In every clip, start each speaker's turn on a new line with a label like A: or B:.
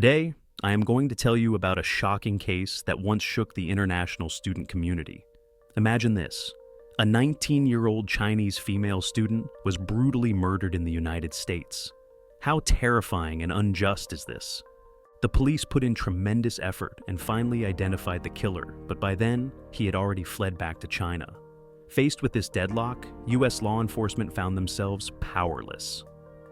A: Today, I am going to tell you about a shocking case that once shook the international student community. Imagine this. A 19-year-old Chinese female student was brutally murdered in the United States. How terrifying and unjust is this? The police put in tremendous effort and finally identified the killer, but by then, he had already fled back to China. Faced with this deadlock, US law enforcement found themselves powerless.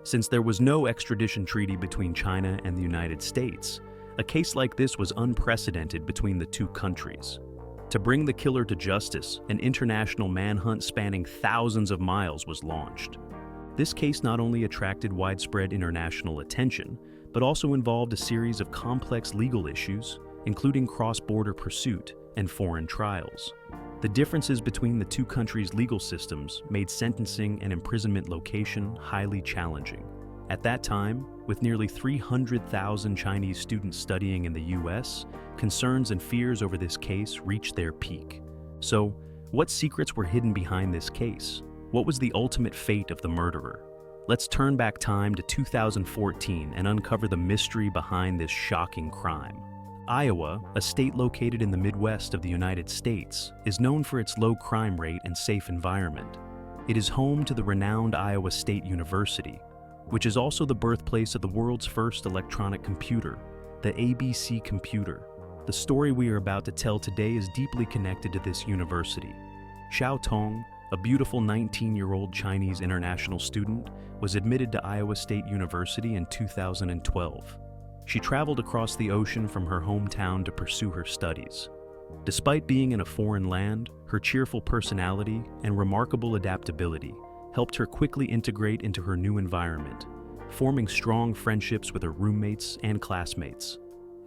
A: Since there was no extradition treaty between China and the United States, a case like this was unprecedented between the two countries. To bring the killer to justice, an international manhunt spanning thousands of miles was launched. This case not only attracted widespread international attention, but also involved a series of complex legal issues, including cross-border pursuit and foreign trials. The differences between the two countries' legal systems made sentencing and imprisonment location highly challenging. At that time, with nearly 300,000 Chinese students studying in the US, concerns and fears over this case reached their peak. So, what secrets were hidden behind this case? What was the ultimate fate of the murderer? Let's turn back time to 2014 and uncover the mystery behind this shocking crime. Iowa, a state located in the Midwest of the United States, is known for its low crime rate and safe environment. It is home to the renowned Iowa State University, which is also the birthplace of the world's first electronic computer, the ABC computer. The story we are about to tell today is deeply connected to this university. Shao Tong, a beautiful 19-year-old Chinese international student, was admitted to Iowa State University in 2012. She traveled across the ocean from her hometown to pursue her studies. Despite being in a foreign land, her cheerful personality and remarkable adaptability helped her quickly integrate into her new environment, forming strong friendships with her roommates and classmates.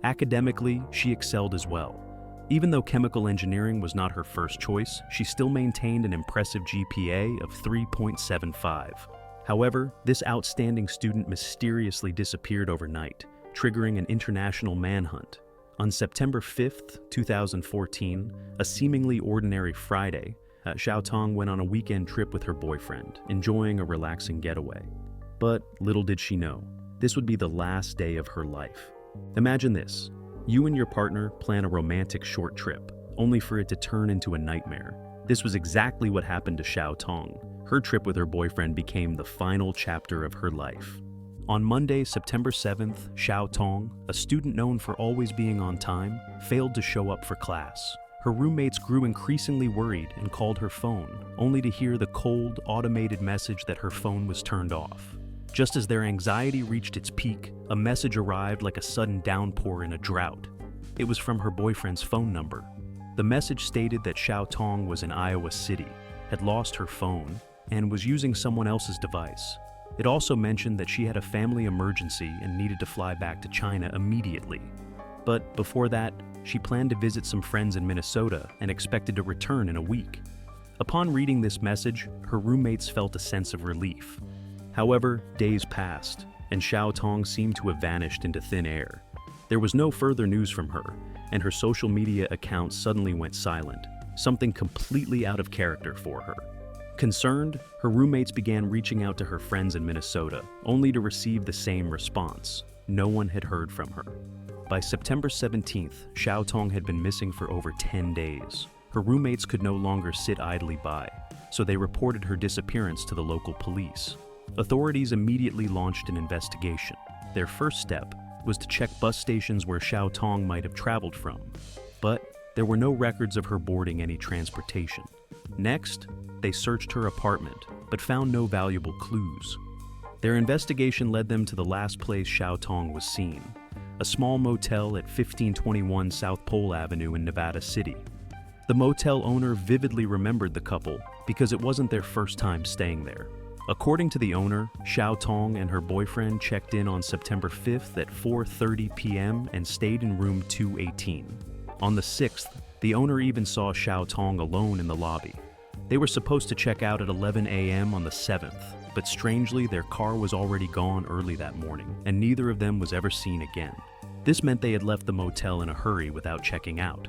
A: Academically, she excelled as well. Even though chemical engineering was not her first choice, she still maintained an impressive GPA of 3.75. However, this outstanding student mysteriously disappeared overnight, triggering an international manhunt. On September 5th, 2014, a seemingly ordinary Friday, Shao Tong went on a weekend trip with her boyfriend, enjoying a relaxing getaway. But little did she know, this would be the last day of her life. Imagine this. You and your partner plan a romantic short trip, only for it to turn into a nightmare. This was exactly what happened to Shao Tong. Her trip with her boyfriend became the final chapter of her life. On Monday, September 7th, Shao Tong, a student known for always being on time, failed to show up for class. Her roommates grew increasingly worried and called her phone, only to hear the cold, automated message that her phone was turned off. Just as their anxiety reached its peak, a message arrived like a sudden downpour in a drought. It was from her boyfriend's phone number. The message stated that Shao Tong was in Iowa City, had lost her phone, and was using someone else's device. It also mentioned that she had a family emergency and needed to fly back to China immediately. But before that, she planned to visit some friends in Minnesota and expected to return in a week. Upon reading this message, her roommates felt a sense of relief. However, days passed, and Shao Tong seemed to have vanished into thin air. There was no further news from her, and her social media account suddenly went silent, something completely out of character for her. Concerned, her roommates began reaching out to her friends in Minnesota, only to receive the same response. No one had heard from her. By September 17th, Shao Tong had been missing for over 10 days. Her roommates could no longer sit idly by, so they reported her disappearance to the local police. Authorities immediately launched an investigation. Their first step was to check bus stations where Shao Tong might have traveled from, but there were no records of her boarding any transportation. Next, they searched her apartment, but found no valuable clues. Their investigation led them to the last place Shao Tong was seen, a small motel at 1521 South Pole Avenue in Nevada City. The motel owner vividly remembered the couple because it wasn't their first time staying there. According to the owner, Shao Tong and her boyfriend checked in on September 5th at 4:30 p.m. and stayed in room 218. On the 6th, the owner even saw Shao Tong alone in the lobby. They were supposed to check out at 11 a.m. on the 7th, but strangely their car was already gone early that morning, and neither of them was ever seen again. This meant they had left the motel in a hurry without checking out.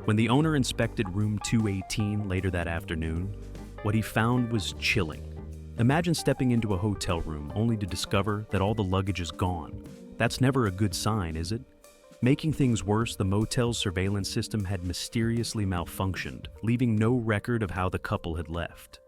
A: When the owner inspected room 218 later that afternoon, what he found was chilling. Imagine stepping into a hotel room only to discover that all the luggage is gone. That's never a good sign, is it? Making things worse, the motel's surveillance system had mysteriously malfunctioned, leaving no record of how the couple had left.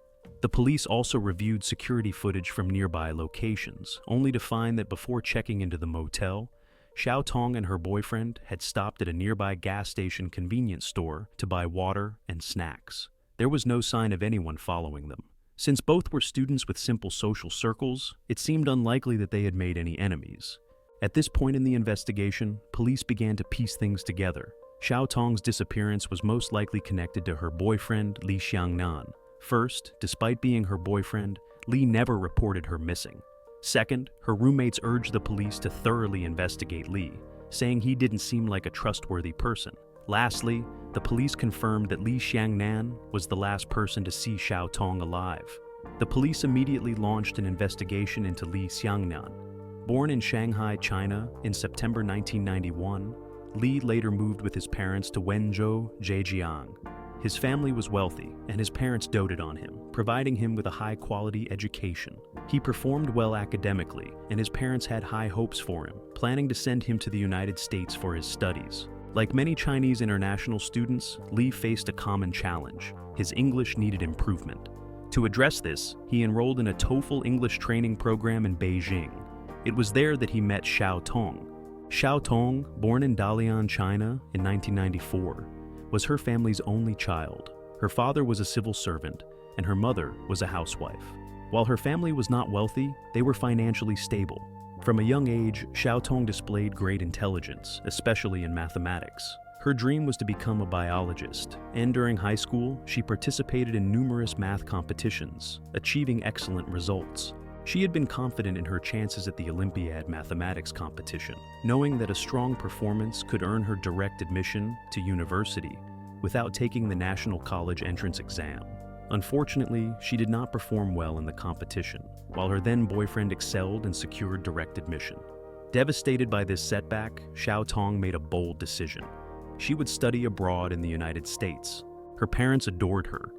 A: The police also reviewed security footage from nearby locations, only to find that before checking into the motel, Shao Tong and her boyfriend had stopped at a nearby gas station convenience store to buy water and snacks. There was no sign of anyone following them. Since both were students with simple social circles, it seemed unlikely that they had made any enemies. At this point in the investigation, police began to piece things together. Shao Tong's disappearance was most likely connected to her boyfriend, Li Xiangnan. First, despite being her boyfriend, Li never reported her missing. Second, her roommates urged the police to thoroughly investigate Li, saying he didn't seem like a trustworthy person. Lastly, the police confirmed that Li Xiangnan was the last person to see Shao Tong alive. The police immediately launched an investigation into Li Xiangnan. Born in Shanghai, China, in September 1991, Li later moved with his parents to Wenzhou, Zhejiang. His family was wealthy, and his parents doted on him, providing him with a high-quality education. He performed well academically, and his parents had high hopes for him, planning to send him to the United States for his studies. Like many Chinese international students, Li faced a common challenge. His English needed improvement. To address this, he enrolled in a TOEFL English training program in Beijing. It was there that he met Shao Tong. Shao Tong, born in Dalian, China in 1994, was her family's only child. Her father was a civil servant, and her mother was a housewife. While her family was not wealthy, they were financially stable. From a young age, Shao Tong displayed great intelligence, especially in mathematics. Her dream was to become a biologist, and during high school, she participated in numerous math competitions, achieving excellent results. She had been confident in her chances at the Olympiad mathematics competition, knowing that a strong performance could earn her direct admission to university without taking the National College entrance exam. Unfortunately, she did not perform well in the competition, while her then-boyfriend excelled and secured direct admission. Devastated by this setback, Shao Tong made a bold decision. She would study abroad in the United States. Her parents adored her,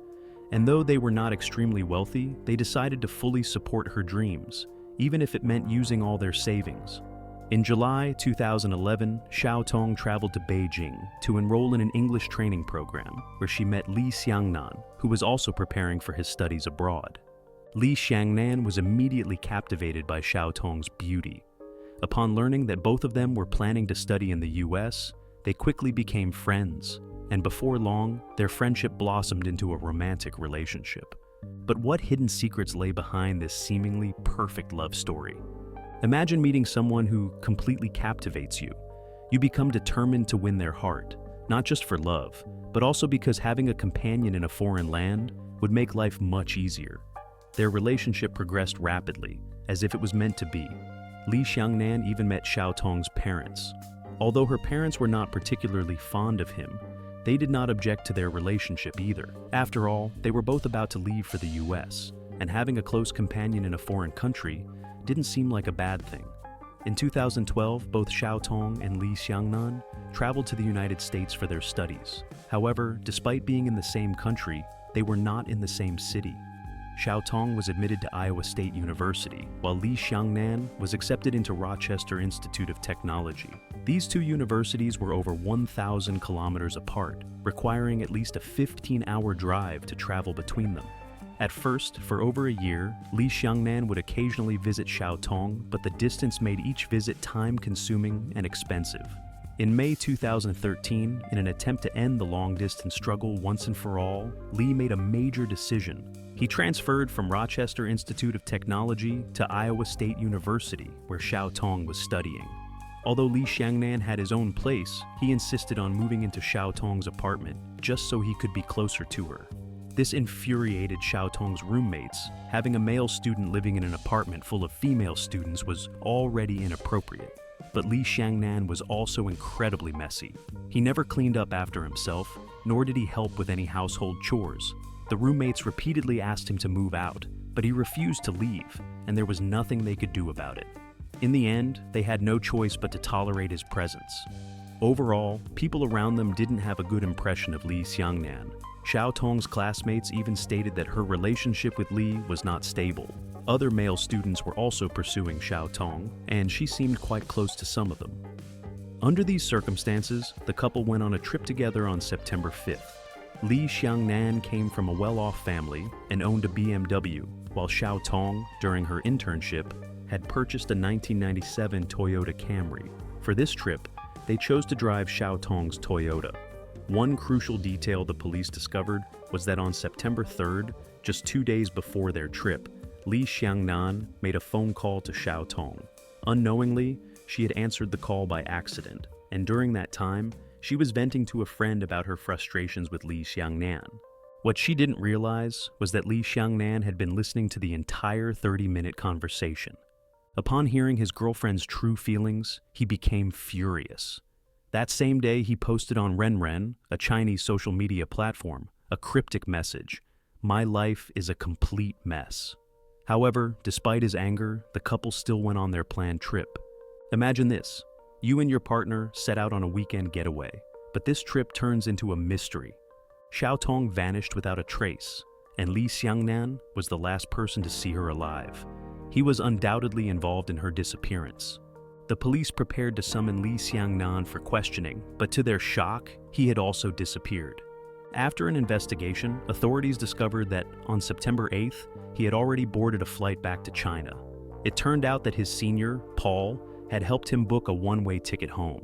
A: and though they were not extremely wealthy, they decided to fully support her dreams, even if it meant using all their savings. In July 2011, Shao Tong traveled to Beijing to enroll in an English training program, where she met Li Xiangnan, who was also preparing for his studies abroad. Li Xiangnan was immediately captivated by Shao Tong's beauty. Upon learning that both of them were planning to study in the US, they quickly became friends, and before long, their friendship blossomed into a romantic relationship. But what hidden secrets lay behind this seemingly perfect love story? Imagine meeting someone who completely captivates you. You become determined to win their heart, not just for love, but also because having a companion in a foreign land would make life much easier. Their relationship progressed rapidly, as if it was meant to be. Li Xiangnan even met Shao Tong's parents. Although her parents were not particularly fond of him, they did not object to their relationship either. After all, they were both about to leave for the US, and having a close companion in a foreign country didn't seem like a bad thing. In 2012, both Shao Tong and Li Xiangnan traveled to the United States for their studies. However, despite being in the same country, they were not in the same city. Shao Tong was admitted to Iowa State University, while Li Xiangnan was accepted into Rochester Institute of Technology. These two universities were over 1,000 kilometers apart, requiring at least a 15-hour drive to travel between them. At first, for over a year, Li Xiangnan would occasionally visit Shao Tong, but the distance made each visit time-consuming and expensive. In May 2013, in an attempt to end the long-distance struggle once and for all, Li made a major decision. He transferred from Rochester Institute of Technology to Iowa State University, where Shao Tong was studying. Although Li Xiangnan had his own place, he insisted on moving into Shao Tong's apartment, just so he could be closer to her. This infuriated Shao Tong's roommates. Having a male student living in an apartment full of female students was already inappropriate. But Li Xiangnan was also incredibly messy. He never cleaned up after himself, nor did he help with any household chores. The roommates repeatedly asked him to move out, but he refused to leave, and there was nothing they could do about it. In the end, they had no choice but to tolerate his presence. Overall, people around them didn't have a good impression of Li Xiangnan. Shao Tong's classmates even stated that her relationship with Li was not stable. Other male students were also pursuing Shao Tong, and she seemed quite close to some of them. Under these circumstances, the couple went on a trip together on September 5th. Li Xiangnan came from a well-off family and owned a BMW, while Shao Tong, during her internship, had purchased a 1997 Toyota Camry. For this trip, they chose to drive Shao Tong's Toyota. One crucial detail the police discovered was that on September 3rd, just 2 days before their trip, Li Xiangnan made a phone call to Shao Tong. Unknowingly, she had answered the call by accident, and during that time, she was venting to a friend about her frustrations with Li Xiangnan. What she didn't realize was that Li Xiangnan had been listening to the entire 30-minute conversation. Upon hearing his girlfriend's true feelings, he became furious. That same day, he posted on Renren, a Chinese social media platform, a cryptic message: "My life is a complete mess." However, despite his anger, the couple still went on their planned trip. Imagine this: you and your partner set out on a weekend getaway, but this trip turns into a mystery. Shao Tong vanished without a trace, and Li Xiangnan was the last person to see her alive. He was undoubtedly involved in her disappearance. The police prepared to summon Li Xiangnan for questioning, but to their shock, he had also disappeared. After an investigation, authorities discovered that on September 8th, he had already boarded a flight back to China. It turned out that his senior, Paul, had helped him book a one-way ticket home.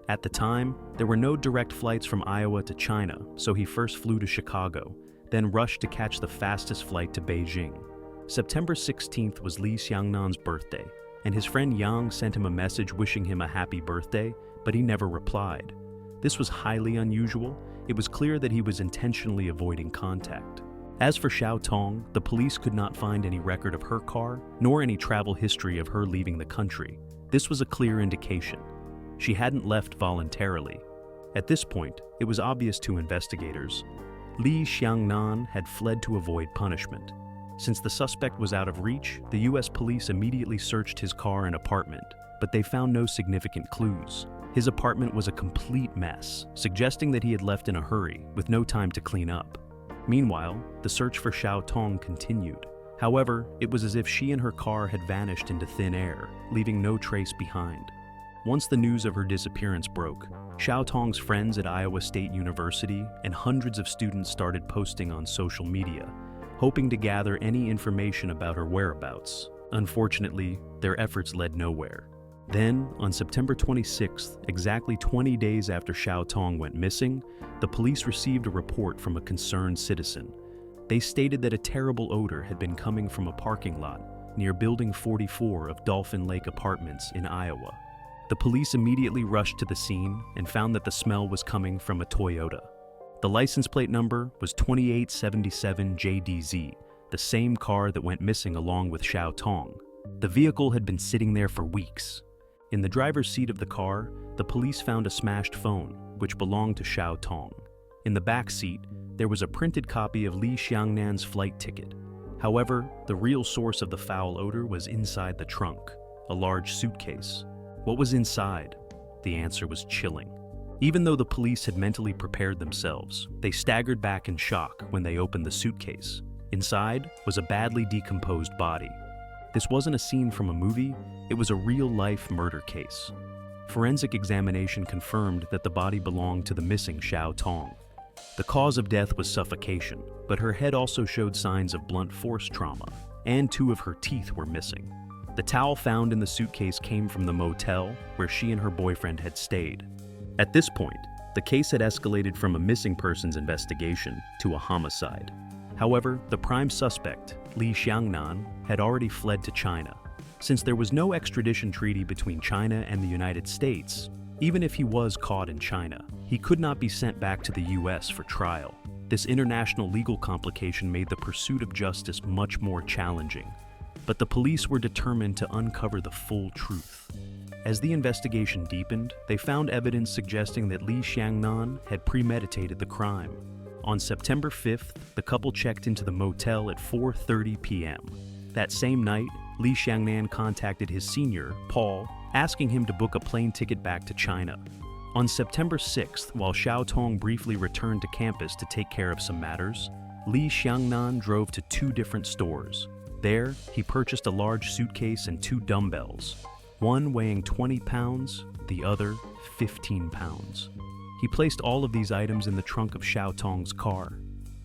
A: At the time, there were no direct flights from Iowa to China, so he first flew to Chicago, then rushed to catch the fastest flight to Beijing. September 16th was Li Xiangnan's birthday, and his friend Yang sent him a message wishing him a happy birthday, but he never replied. This was highly unusual. It was clear that he was intentionally avoiding contact. As for Shao Tong, the police could not find any record of her car, nor any travel history of her leaving the country. This was a clear indication. She hadn't left voluntarily. At this point, it was obvious to investigators. Li Xiangnan had fled to avoid punishment. Since the suspect was out of reach, the U.S. police immediately searched his car and apartment, but they found no significant clues. His apartment was a complete mess, suggesting that he had left in a hurry, with no time to clean up. Meanwhile, the search for Shao Tong continued. However, it was as if she and her car had vanished into thin air, leaving no trace behind. Once the news of her disappearance broke, Shao Tong's friends at Iowa State University and hundreds of students started posting on social media, hoping to gather any information about her whereabouts. Unfortunately, their efforts led nowhere. Then, on September 26th, exactly 20 days after Shao Tong went missing, the police received a report from a concerned citizen. They stated that a terrible odor had been coming from a parking lot near Building 44 of Dolphin Lake Apartments in Iowa. The police immediately rushed to the scene and found that the smell was coming from a Toyota. The license plate number was 2877 JDZ, the same car that went missing along with Shao Tong. The vehicle had been sitting there for weeks. In the driver's seat of the car, the police found a smashed phone, which belonged to Shao Tong. In the back seat, there was a printed copy of Li Xiangnan's flight ticket. However, the real source of the foul odor was inside the trunk, a large suitcase. What was inside? The answer was chilling. Even though the police had mentally prepared themselves, they staggered back in shock when they opened the suitcase. Inside was a badly decomposed body. This wasn't a scene from a movie, it was a real-life murder case. Forensic examination confirmed that the body belonged to the missing Shao Tong. The cause of death was suffocation, but her head also showed signs of blunt force trauma, and 2 of her teeth were missing. The towel found in the suitcase came from the motel where she and her boyfriend had stayed. At this point, the case had escalated from a missing persons investigation to a homicide. However, the prime suspect, Li Xiangnan, had already fled to China. Since there was no extradition treaty between China and the United States, even if he was caught in China, he could not be sent back to the US for trial. This international legal complication made the pursuit of justice much more challenging. But the police were determined to uncover the full truth. As the investigation deepened, they found evidence suggesting that Li Xiangnan had premeditated the crime. On September 5th, the couple checked into the motel at 4:30 p.m. That same night, Li Xiangnan contacted his senior, Paul, asking him to book a plane ticket back to China. On September 6th, while Shao Tong briefly returned to campus to take care of some matters, Li Xiangnan drove to 2 different stores. There, he purchased a large suitcase and 2 dumbbells, one weighing 20 pounds, the other 15 pounds. He placed all of these items in the trunk of Shao Tong's car.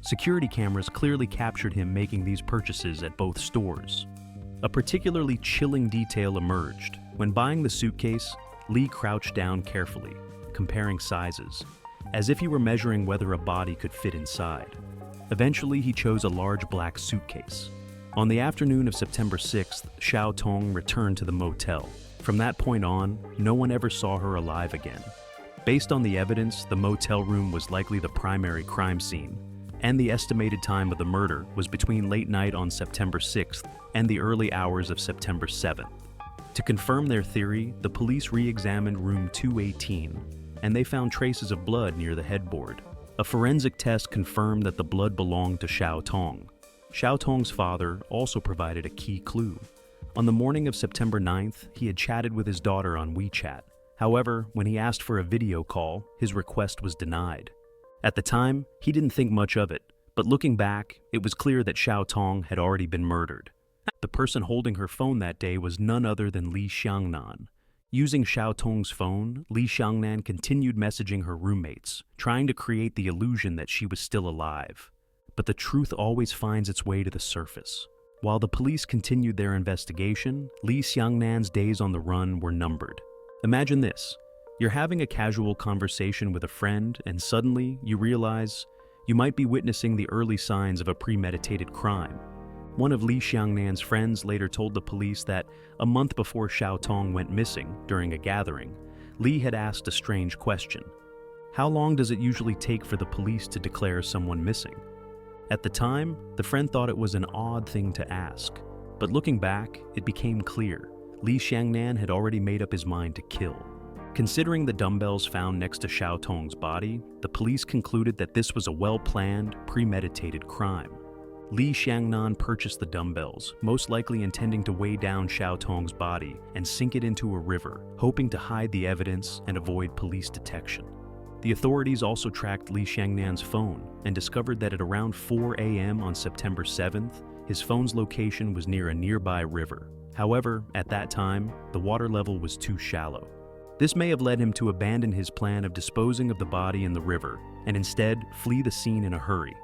A: Security cameras clearly captured him making these purchases at both stores. A particularly chilling detail emerged. When buying the suitcase, Li crouched down carefully, comparing sizes, as if he were measuring whether a body could fit inside. Eventually, he chose a large black suitcase. On the afternoon of September 6th, Shao Tong returned to the motel. From that point on, no one ever saw her alive again. Based on the evidence, the motel room was likely the primary crime scene, and the estimated time of the murder was between late night on September 6th and the early hours of September 7th. To confirm their theory, the police re-examined room 218, and they found traces of blood near the headboard. A forensic test confirmed that the blood belonged to Shao Tong. Shao Tong's father also provided a key clue. On the morning of September 9th, he had chatted with his daughter on WeChat. However, when he asked for a video call, his request was denied. At the time, he didn't think much of it, but looking back, it was clear that Shao Tong had already been murdered. The person holding her phone that day was none other than Li Xiangnan. Using Shao Tong's phone, Li Xiangnan continued messaging her roommates, trying to create the illusion that she was still alive. But the truth always finds its way to the surface. While the police continued their investigation, Li Xiangnan's days on the run were numbered. Imagine this. You're having a casual conversation with a friend, and suddenly you realize you might be witnessing the early signs of a premeditated crime. One of Li Xiangnan's friends later told the police that a month before Shao Tong went missing during a gathering, Li had asked a strange question. How long does it usually take for the police to declare someone missing? At the time, the friend thought it was an odd thing to ask, but looking back, it became clear. Li Xiangnan had already made up his mind to kill. Considering the dumbbells found next to Shao Tong's body, the police concluded that this was a well-planned, premeditated crime. Li Xiangnan purchased the dumbbells, most likely intending to weigh down Shao Tong's body and sink it into a river, hoping to hide the evidence and avoid police detection. The authorities also tracked Li Xiangnan's phone and discovered that at around 4 a.m. on September 7th, his phone's location was near a nearby river. However, at that time, the water level was too shallow. This may have led him to abandon his plan of disposing of the body in the river and instead flee the scene in a hurry.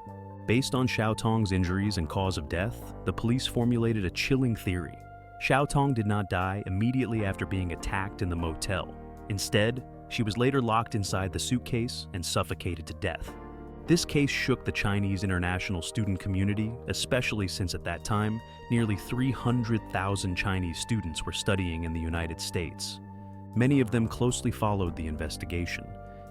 A: Based on Shao Tong's injuries and cause of death, the police formulated a chilling theory. Shao Tong did not die immediately after being attacked in the motel. Instead, she was later locked inside the suitcase and suffocated to death. This case shook the Chinese international student community, especially since at that time, nearly 300,000 Chinese students were studying in the United States. Many of them closely followed the investigation,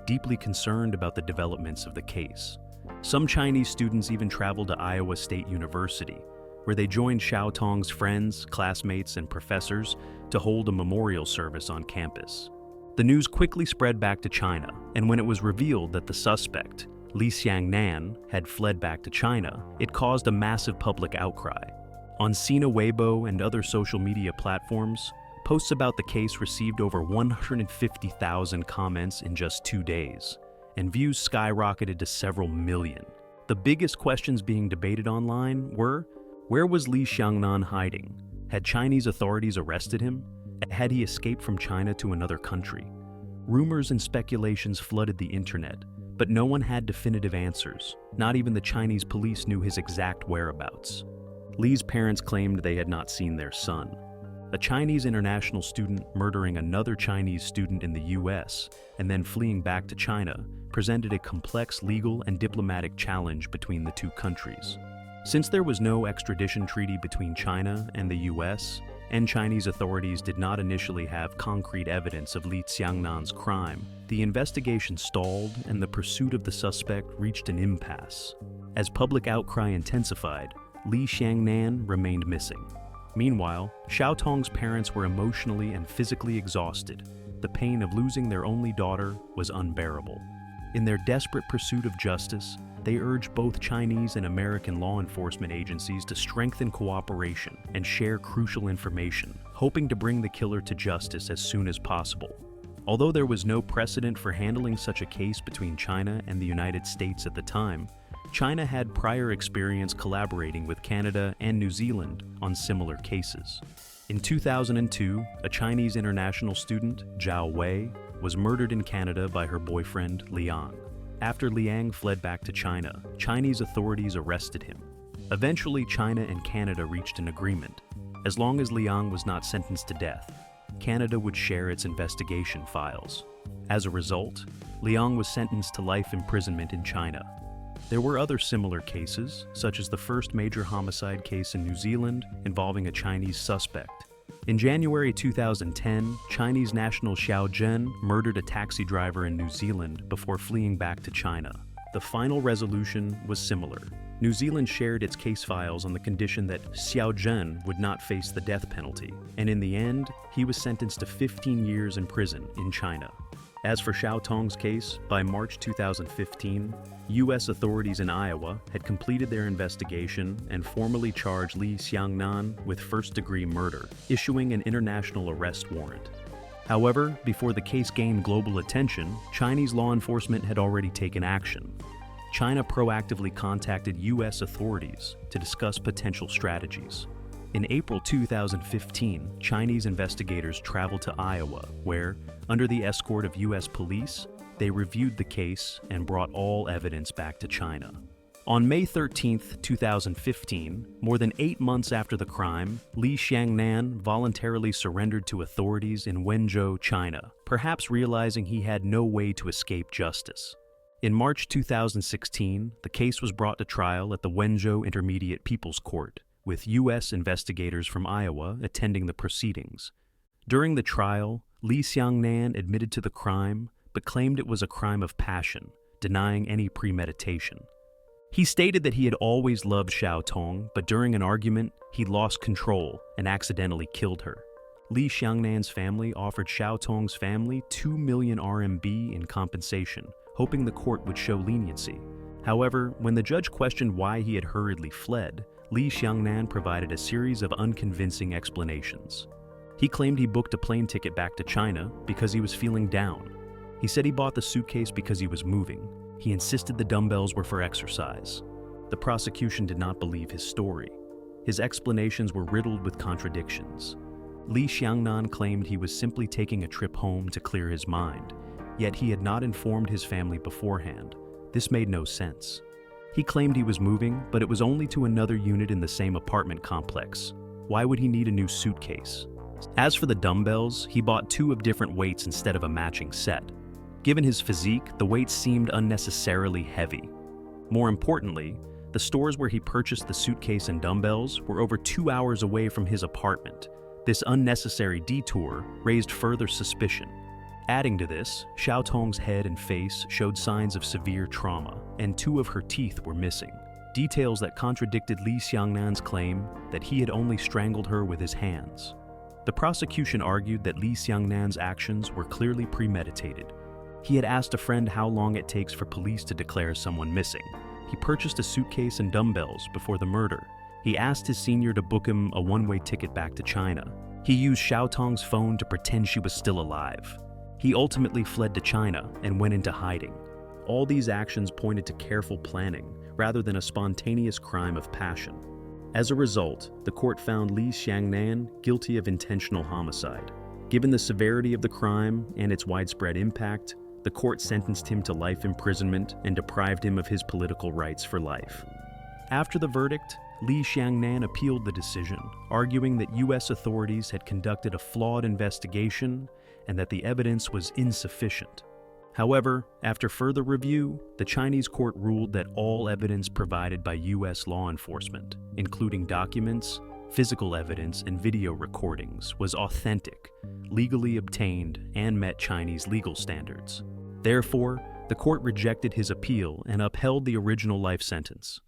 A: deeply concerned about the developments of the case. Some Chinese students even traveled to Iowa State University, where they joined Shao Tong's friends, classmates, and professors to hold a memorial service on campus. The news quickly spread back to China, and when it was revealed that the suspect, Li Xiangnan, had fled back to China, it caused a massive public outcry. On Sina Weibo and other social media platforms, posts about the case received over 150,000 comments in just 2 days, and views skyrocketed to several million. The biggest questions being debated online were, where was Li Xiangnan hiding? Had Chinese authorities arrested him? Had he escaped from China to another country? Rumors and speculations flooded the internet, but no one had definitive answers. Not even the Chinese police knew his exact whereabouts. Li's parents claimed they had not seen their son. A Chinese international student murdering another Chinese student in the US and then fleeing back to China presented a complex legal and diplomatic challenge between the two countries. Since there was no extradition treaty between China and the US, and Chinese authorities did not initially have concrete evidence of Li Xiangnan's crime, the investigation stalled and the pursuit of the suspect reached an impasse. As public outcry intensified, Li Xiangnan remained missing. Meanwhile, Shao Tong's parents were emotionally and physically exhausted. The pain of losing their only daughter was unbearable. In their desperate pursuit of justice, they urged both Chinese and American law enforcement agencies to strengthen cooperation and share crucial information, hoping to bring the killer to justice as soon as possible. Although there was no precedent for handling such a case between China and the United States at the time, China had prior experience collaborating with Canada and New Zealand on similar cases. In 2002, a Chinese international student, Zhao Wei, was murdered in Canada by her boyfriend, Liang. After Liang fled back to China, Chinese authorities arrested him. Eventually, China and Canada reached an agreement. As long as Liang was not sentenced to death, Canada would share its investigation files. As a result, Liang was sentenced to life imprisonment in China. There were other similar cases, such as the first major homicide case in New Zealand involving a Chinese suspect. In January 2010, Chinese national Xiao Zhen murdered a taxi driver in New Zealand before fleeing back to China. The final resolution was similar. New Zealand shared its case files on the condition that Xiao Zhen would not face the death penalty, and in the end, he was sentenced to 15 years in prison in China. As for Shao Tong's case, by March 2015, U.S. authorities in Iowa had completed their investigation and formally charged Li Xiangnan with first-degree murder, issuing an international arrest warrant. However, before the case gained global attention, Chinese law enforcement had already taken action. China proactively contacted U.S. authorities to discuss potential strategies. In April 2015, Chinese investigators traveled to Iowa, where, under the escort of U.S. police, they reviewed the case and brought all evidence back to China. On May 13, 2015, more than 8 months after the crime, Li Xiangnan voluntarily surrendered to authorities in Wenzhou, China, perhaps realizing he had no way to escape justice. In March 2016, the case was brought to trial at the Wenzhou Intermediate People's Court, with U.S. investigators from Iowa attending the proceedings. During the trial, Li Xiangnan admitted to the crime, but claimed it was a crime of passion, denying any premeditation. He stated that he had always loved Shao Tong, but during an argument, he lost control and accidentally killed her. Li Xiangnan's family offered Shao Tong's family 2 million RMB in compensation, hoping the court would show leniency. However, when the judge questioned why he had hurriedly fled, Li Xiangnan provided a series of unconvincing explanations. He claimed he booked a plane ticket back to China because he was feeling down. He said he bought the suitcase because he was moving. He insisted the dumbbells were for exercise. The prosecution did not believe his story. His explanations were riddled with contradictions. Li Xiangnan claimed he was simply taking a trip home to clear his mind, yet he had not informed his family beforehand. This made no sense. He claimed he was moving, but it was only to another unit in the same apartment complex. Why would he need a new suitcase? As for the dumbbells, he bought 2 of different weights instead of a matching set. Given his physique, the weights seemed unnecessarily heavy. More importantly, the stores where he purchased the suitcase and dumbbells were over 2 hours away from his apartment. This unnecessary detour raised further suspicion. Adding to this, Shao Tong's head and face showed signs of severe trauma, and 2 of her teeth were missing. Details that contradicted Li Xiangnan's claim that he had only strangled her with his hands. The prosecution argued that Li Xiangnan's actions were clearly premeditated. He had asked a friend how long it takes for police to declare someone missing. He purchased a suitcase and dumbbells before the murder. He asked his senior to book him a one-way ticket back to China. He used Shao Tong's phone to pretend she was still alive. He ultimately fled to China and went into hiding. All these actions pointed to careful planning rather than a spontaneous crime of passion. As a result, the court found Li Xiangnan guilty of intentional homicide. Given the severity of the crime and its widespread impact, the court sentenced him to life imprisonment and deprived him of his political rights for life. After the verdict, Li Xiangnan appealed the decision, arguing that U.S. authorities had conducted a flawed investigation and that the evidence was insufficient. However, after further review, the Chinese court ruled that all evidence provided by U.S. law enforcement, including documents, physical evidence, and video recordings, was authentic, legally obtained, and met Chinese legal standards. Therefore, the court rejected his appeal and upheld the original life sentence.